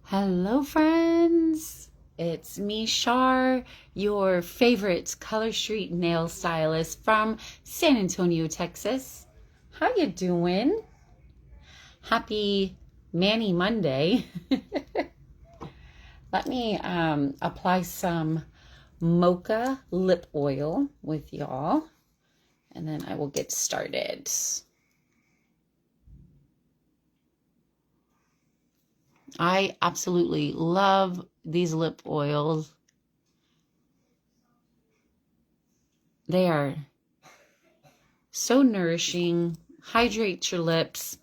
Hello, friends. It's me, Shar, your favorite Color Street nail stylist from San Antonio, Texas. How you doing? Happy Manny Monday. Let me apply some mocha lip oil with y'all, and then I will get started. I absolutely love these lip oils. They are so nourishing, hydrates your lips,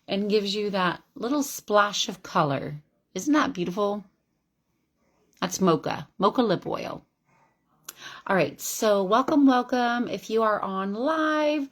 and gives you that little splash of color. Isn't that beautiful? That's mocha lip oil. All right, so welcome. If you are on live,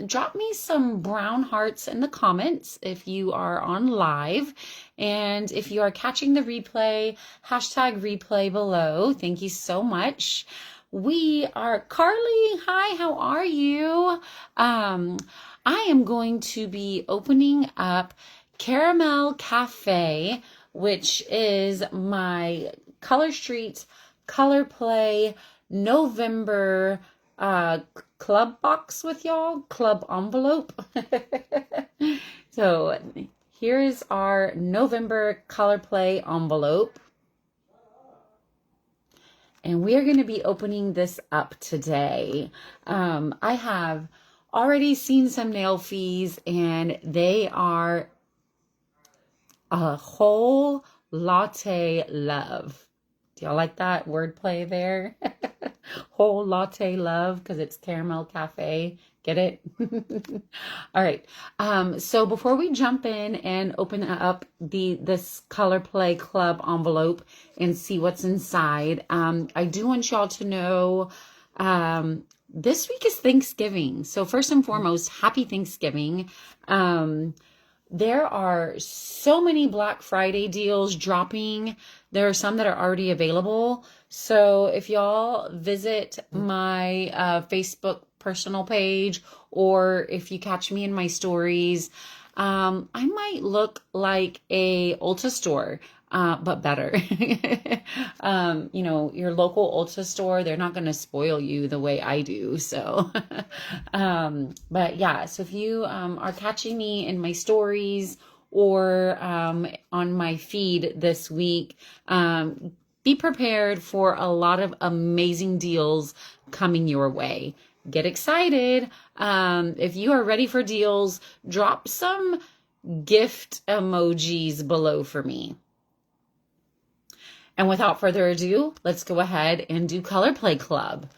drop me some brown hearts in the comments if you are on live. And if you are catching the replay, hashtag replay below. Thank you so much. We are, Carly, hi, how are you? I am going to be opening up Caramel Cafe, which is my Color Street Color Play November club box with y'all, club envelope. So here is our November Color Play envelope. And we are going to be opening this up today. I have already seen some Nailfies, and they are a whole latte love. Do y'all like that wordplay there? Whole latte love, because it's Caramel Cafe. Get it? All right. So before we jump in and open up this Color Play Club envelope and see what's inside, I do want y'all to know this week is Thanksgiving. So first and foremost, happy Thanksgiving. There are so many Black Friday deals dropping. There are some that are already available. So if y'all visit my Facebook personal page, or if you catch me in my stories, I might look like a Ulta store, but better. You know, your local Ulta store, they're not going to spoil you the way I do. So, but yeah, so if you are catching me in my stories or on my feed this week, be prepared for a lot of amazing deals coming your way. Get excited. If you are ready for deals, drop some gift emojis below for me. And without further ado, let's go ahead and do Color Play Club.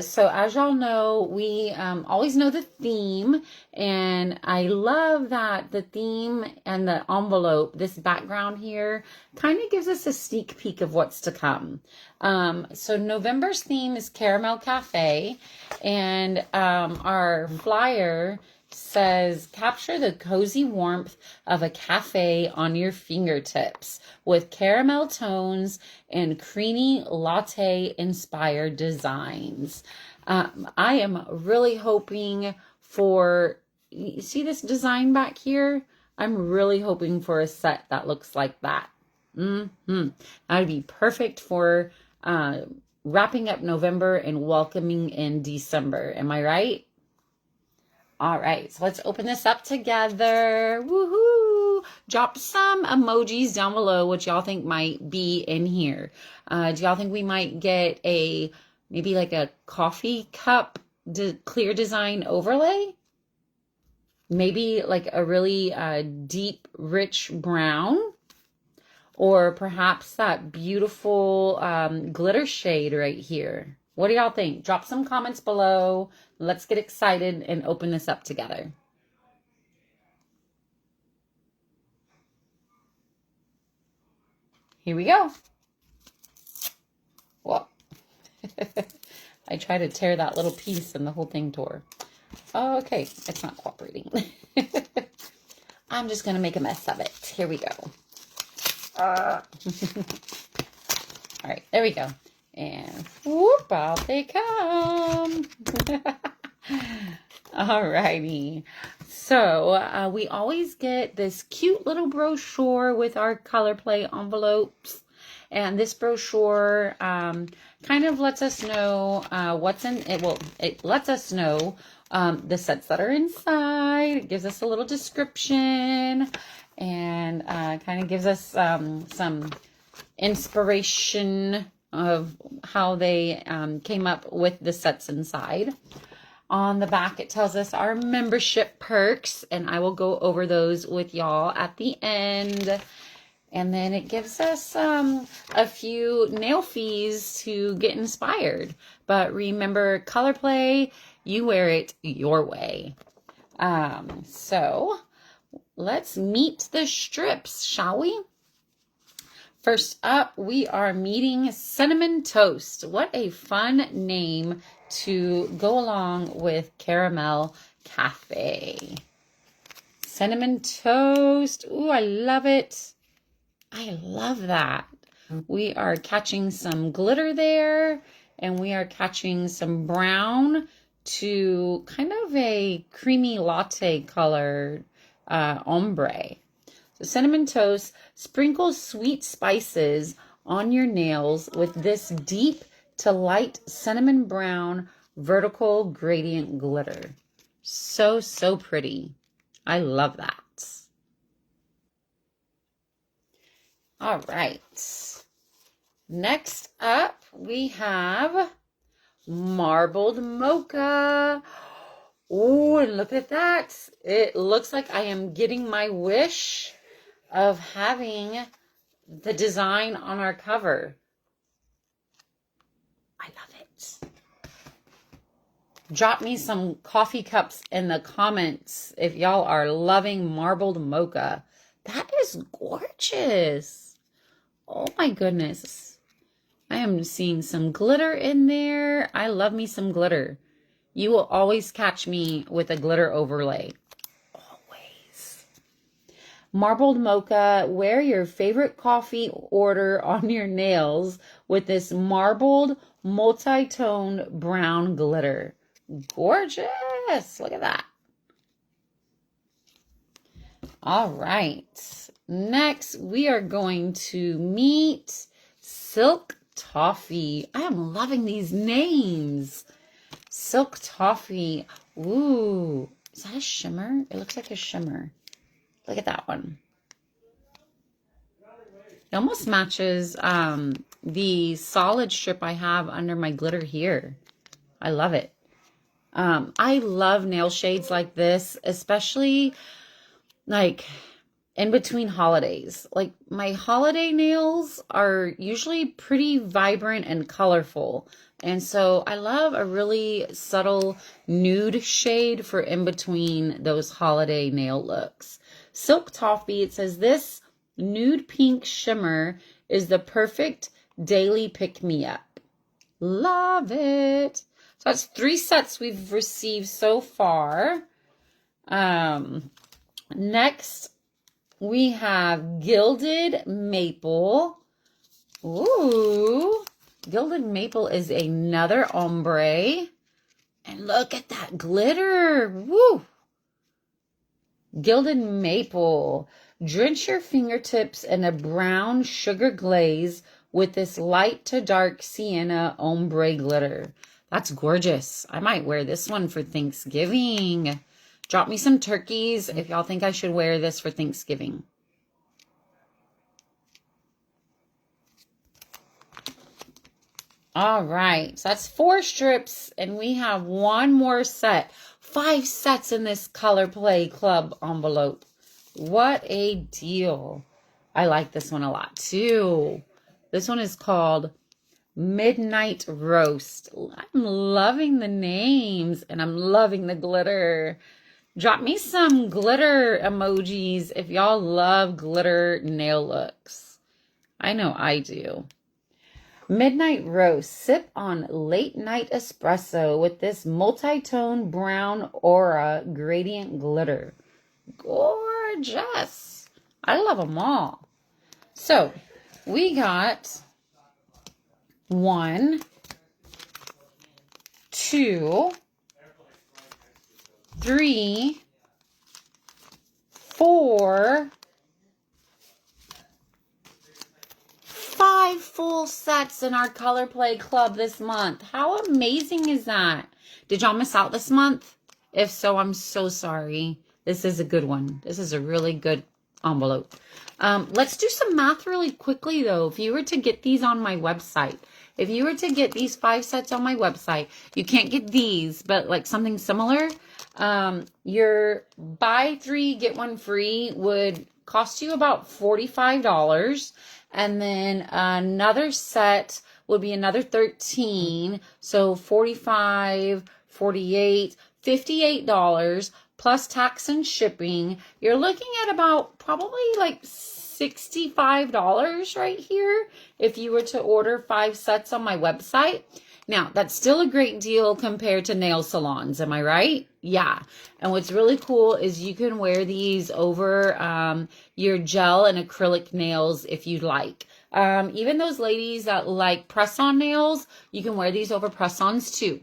So as y'all know, we always know the theme, and I love that the theme and the envelope, this background here, kind of gives us a sneak peek of what's to come. So November's theme is Caramel Cafe, and our flyer says, capture the cozy warmth of a cafe on your fingertips with caramel tones and creamy latte inspired designs. I am really hoping for, you see this design back here? I'm really hoping for a set that looks like that. That would be perfect for wrapping up November and welcoming in December. Am I right? All right, so let's open this up together. Woohoo! Drop some emojis down below what y'all think might be in here. Do y'all think we might get maybe like a coffee cup clear design overlay? Maybe like a really deep, rich brown? Or perhaps that beautiful glitter shade right here. What do y'all think? Drop some comments below. Let's get excited and open this up together. Here we go. Well, I tried to tear that little piece and the whole thing tore. Okay, it's not cooperating. I'm just going to make a mess of it. Here we go. All right, there we go. And whoop, out they come. Alrighty. So we always get this cute little brochure with our color play envelopes. And this brochure kind of lets us know what's in it. Well, it lets us know the sets that are inside. It gives us a little description and kind of gives us some inspiration of how they came up with the sets inside. On the back, it tells us our membership perks, and I will go over those with y'all at the end. And then it gives us a few nail fees to get inspired. But remember, color play, you wear it your way. So let's meet the strips, shall we? First up, we are meeting Cinnamon Toast. What a fun name to go along with Caramel Cafe. Cinnamon Toast. Ooh, I love it. I love that. We are catching some glitter there, and we are catching some brown to kind of a creamy latte color ombre. So Cinnamon Toast, sprinkle sweet spices on your nails with this deep to light cinnamon brown vertical gradient glitter. So, so pretty. I love that. All right. Next up, we have Marbled Mocha. Oh, and look at that. It looks like I am getting my wish of having the design on our cover. I love it. Drop me some coffee cups in the comments if y'all are loving Marbled Mocha. That is gorgeous. Oh my goodness. I am seeing some glitter in there. I love me some glitter. You will always catch me with a glitter overlay. Always. Marbled Mocha, wear your favorite coffee order on your nails with this marbled multi-tone brown glitter. Gorgeous. Look at that. All right. Next, we are going to meet Silk Toffee. I am loving these names. Silk Toffee. Ooh, is that a shimmer? It looks like a shimmer. Look at that one. It almost matches the solid strip I have under my glitter here. I love it. I love nail shades like this, especially like in between holidays. Like my holiday nails are usually pretty vibrant and colorful. And so I love a really subtle nude shade for in between those holiday nail looks. Silk Toffee, it says this nude pink shimmer is the perfect daily pick-me-up. Love it. So that's 3 sets we've received so far. Next, we have Gilded Maple. Ooh, Gilded Maple is another ombre. And look at that glitter. Woo! Gilded Maple. Drench your fingertips in a brown sugar glaze with this light to dark sienna ombre glitter. That's gorgeous. I might wear this one for Thanksgiving. Drop me some turkeys if y'all think I should wear this for Thanksgiving. All right, so that's 4 strips, and we have 1 more set. 5 sets in this Color Play Club envelope. What a deal. I like this one a lot too. This one is called Midnight Roast. I'm loving the names, and I'm loving the glitter. Drop me some glitter emojis if y'all love glitter nail looks. I know I do. Midnight Roast. Sip on late night espresso with this multi-tone brown aura gradient glitter. Gorgeous. I love them all. So we got 1, 2, 3, for 5 full sets in our Color Play Club this month. How amazing is that? Did y'all miss out this month? If so, I'm so sorry. This is a good one. This is a really good envelope. Let's do some math really quickly, though. If you were to get these on my website, if you were to get these 5 sets on my website, you can't get these, but like something similar, your buy 3, get 1 free would cost you about $45. And then another set would be another 13. So 45, 48, $58 plus tax and shipping. You're looking at about probably like $65 right here if you were to order 5 sets on my website. Now, that's still a great deal compared to nail salons. Am I right? Yeah. And what's really cool is you can wear these over your gel and acrylic nails if you'd like. Even those ladies that like press-on nails, you can wear these over press-ons too.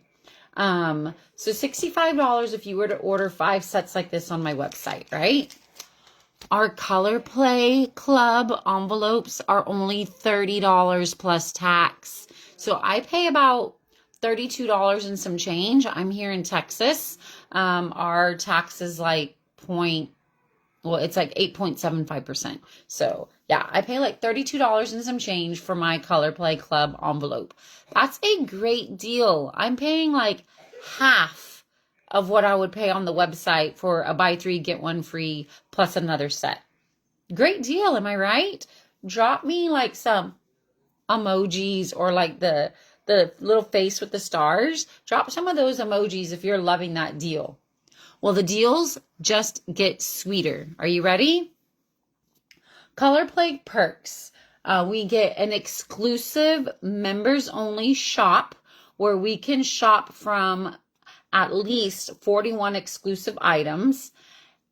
So $65 if you were to order 5 sets like this on my website, right? Our Color Play Club envelopes are only $30 plus tax. So I pay about $32 and some change. I'm here in Texas. Our tax is like it's like 8.75%. So yeah, I pay like $32 and some change for my Color Play Club envelope. That's a great deal. I'm paying like half of what I would pay on the website for a buy 3, get 1 free plus another set. Great deal, am I right? Drop me like some emojis or like the little face with the stars. Drop some of those emojis if you're loving that deal. Well, the deals just get sweeter. Are you ready? Color Play Perks. We get an exclusive members only shop where we can shop from at least 41 exclusive items.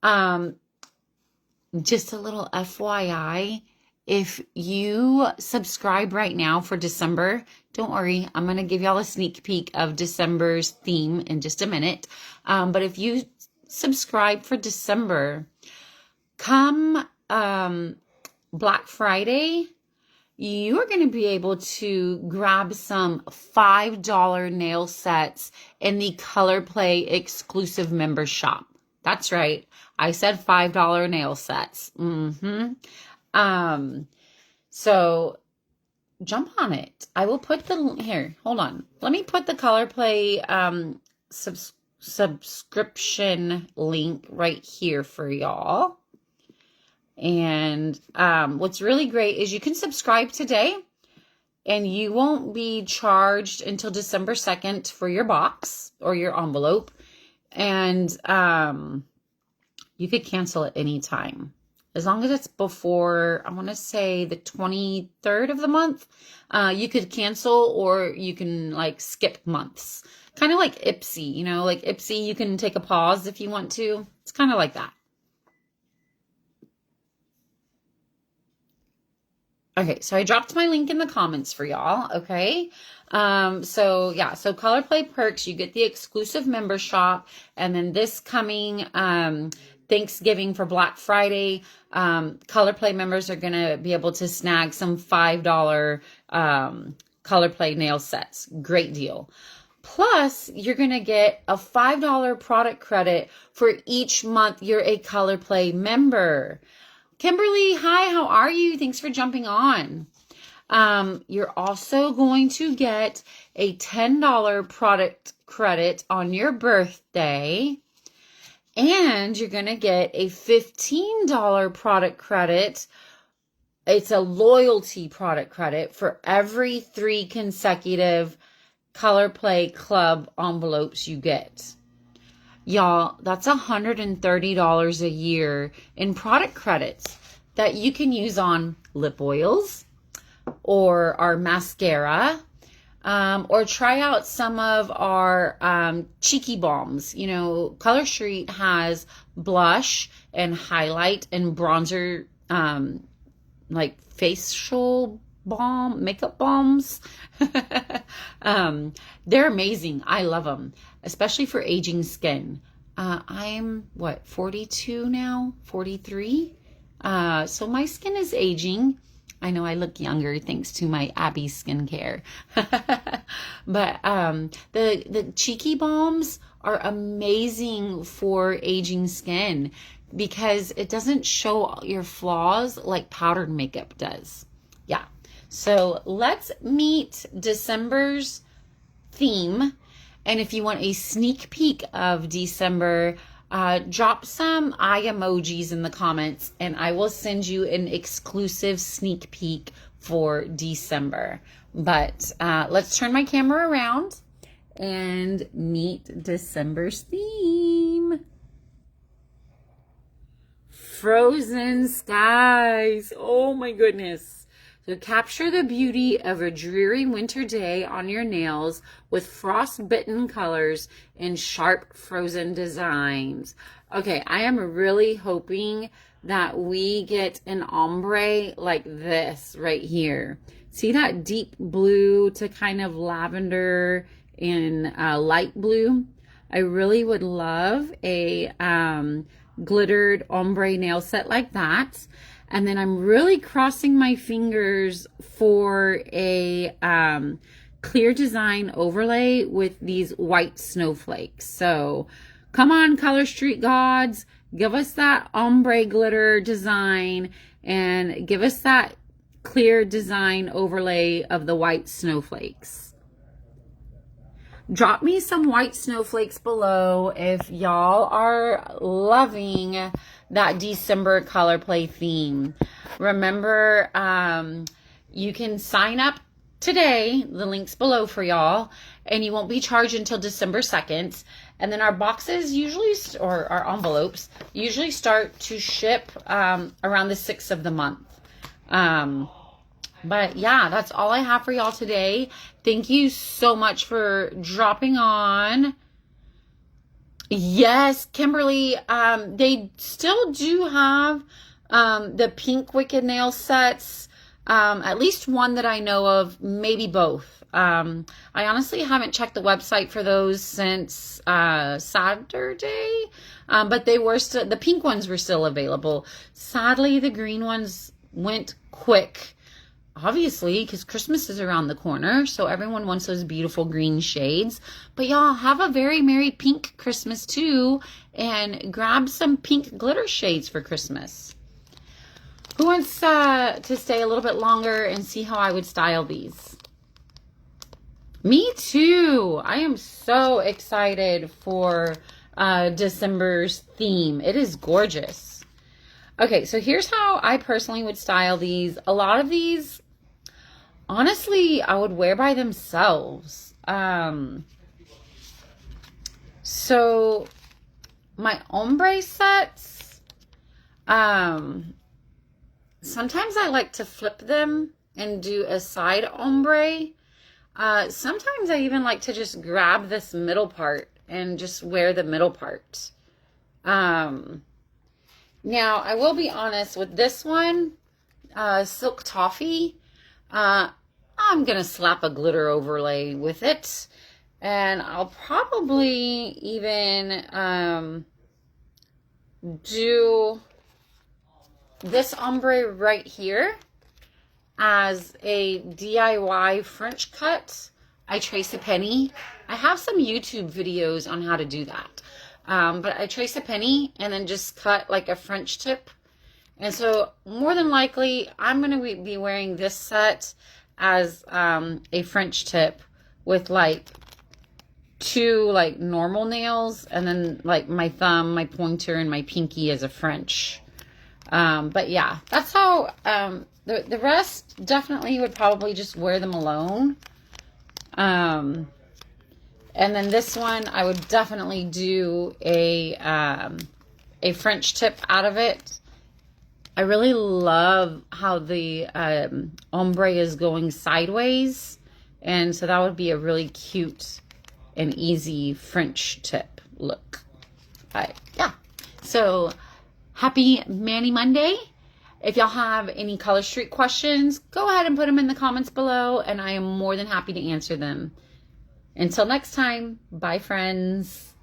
Just a little FYI, if you subscribe right now for December, don't worry, I'm going to give y'all a sneak peek of December's theme in just a minute. But if you subscribe for December, come Black Friday, you are going to be able to grab some $5 nail sets in the Color Play exclusive member shop. That's right. I said $5 nail sets. So jump on it. I will put here, hold on. Let me put the Color Play subscription link right here for y'all. And what's really great is you can subscribe today and you won't be charged until December 2nd for your box or your envelope. And you could cancel at any time. As long as it's before, I want to say the 23rd of the month, you could cancel or you can like skip months. Kind of like Ipsy, like Ipsy, you can take a pause if you want to. It's kind of like that. Okay, so I dropped my link in the comments for y'all, okay? So Color Play Perks, you get the exclusive member shop, and then this coming Thanksgiving for Black Friday, Color Play members are going to be able to snag some $5 Color Play nail sets. Great deal. Plus, you're going to get a $5 product credit for each month you're a Color Play member. Kimberly, hi, how are you? Thanks for jumping on. You're also going to get a $10 product credit on your birthday. And you're going to get a $15 product credit. It's a loyalty product credit for every 3 consecutive Color Play Club envelopes you get. Y'all, that's $130 a year in product credits that you can use on lip oils or our mascara, or try out some of our cheeky balms. Color Street has blush and highlight and bronzer, like facial balm, makeup balms. They're amazing. I love them, especially for aging skin. I'm, what, 42 now? 43? So my skin is aging. I know I look younger thanks to my Abby skincare. But the Cheeky Balms are amazing for aging skin because it doesn't show your flaws like powdered makeup does. Yeah. So let's meet December's theme. And if you want a sneak peek of December, drop some eye emojis in the comments and I will send you an exclusive sneak peek for December. But let's turn my camera around and meet December's theme. Frozen skies. Oh my goodness. So capture the beauty of a dreary winter day on your nails with frostbitten colors and sharp frozen designs. Okay, I am really hoping that we get an ombre like this right here. See that deep blue to kind of lavender and light blue? I really would love a glittered ombre nail set like that. And then I'm really crossing my fingers for a clear design overlay with these white snowflakes. So come on, Color Street gods, give us that ombre glitter design and give us that clear design overlay of the white snowflakes. Drop me some white snowflakes below if y'all are loving that December color play theme. Remember, you can sign up today. The link's below for y'all, and you won't be charged until December 2nd. And then our boxes usually, or our envelopes, usually start to ship around the 6th of the month. But yeah, that's all I have for y'all today. Thank you so much for dropping on. Yes, Kimberly, they still do have the pink Wicked Nail sets, at least one that I know of, maybe both. I honestly haven't checked the website for those since Saturday, but they were still, the pink ones were still available. Sadly, the green ones went quick. Obviously, because Christmas is around the corner, so everyone wants those beautiful green shades. But y'all have a very merry pink Christmas too, and grab some pink glitter shades for Christmas. Who wants to stay a little bit longer and see how I would style these? Me too. I am so excited for December's theme. It is gorgeous. Okay, so here's how I personally would style these. A lot of these, honestly, I would wear by themselves. So my ombre sets, sometimes I like to flip them and do a side ombre. Sometimes I even like to just grab this middle part and just wear the middle part. Now, I will be honest with this one, Silk Toffee, I'm going to slap a glitter overlay with it. And I'll probably even do this ombre right here as a DIY French cut. I trace a penny. I have some YouTube videos on how to do that. But I trace a penny and then just cut like a French tip. And so more than likely, I'm going to be wearing this set as a French tip with like 2 like normal nails and then like my thumb, my pointer, and my pinky as a French. But yeah, that's how the rest definitely would probably just wear them alone. And then this one, I would definitely do a French tip out of it. I really love how the ombre is going sideways. And so that would be a really cute and easy French tip look. But yeah, so happy Manny Monday. If y'all have any Color Street questions, go ahead and put them in the comments below, and I am more than happy to answer them. Until next time, bye friends.